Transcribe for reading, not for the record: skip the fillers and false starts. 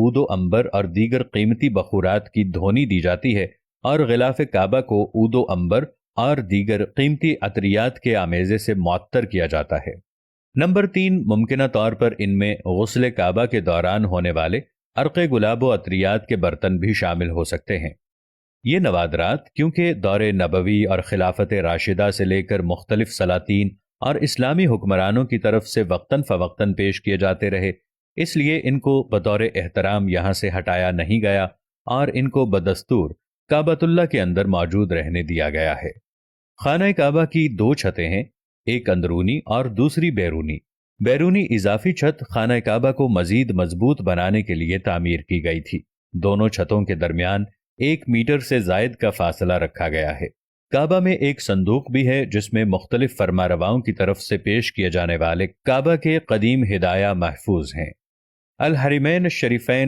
عود و عنبر اور دیگر قیمتی بخورات کی دھونی دی جاتی ہے اور غلاف کعبہ کو عود و عنبر اور دیگر قیمتی عطریات کے آمیزے سے معطر کیا جاتا ہے۔ نمبر 3، ممکنہ طور پر ان میں غسل کعبہ کے دوران ہونے والے عرق گلاب و عطریات کے برتن بھی شامل ہو سکتے ہیں۔ یہ نوادرات کیونکہ دور نبوی اور خلافت راشدہ سے لے کر مختلف سلاطین اور اسلامی حکمرانوں کی طرف سے وقتاً فوقتاً پیش کیے جاتے رہے، اس لیے ان کو بطور احترام یہاں سے ہٹایا نہیں گیا اور ان کو بدستور کعبۃ اللہ کے اندر موجود رہنے دیا گیا ہے۔ خانہ کعبہ کی 2 چھتیں ہیں، ایک اندرونی اور دوسری بیرونی۔ بیرونی اضافی چھت خانہ کعبہ کو مزید مضبوط بنانے کے لیے تعمیر کی گئی تھی۔ دونوں چھتوں کے درمیان 1 میٹر سے زائد کا فاصلہ رکھا گیا ہے۔ کعبہ میں ایک صندوق بھی ہے جس میں مختلف فرمانرواؤں کی طرف سے پیش کیے جانے والے کعبہ کے قدیم ہدایہ محفوظ ہیں۔ الحرمین الشریفین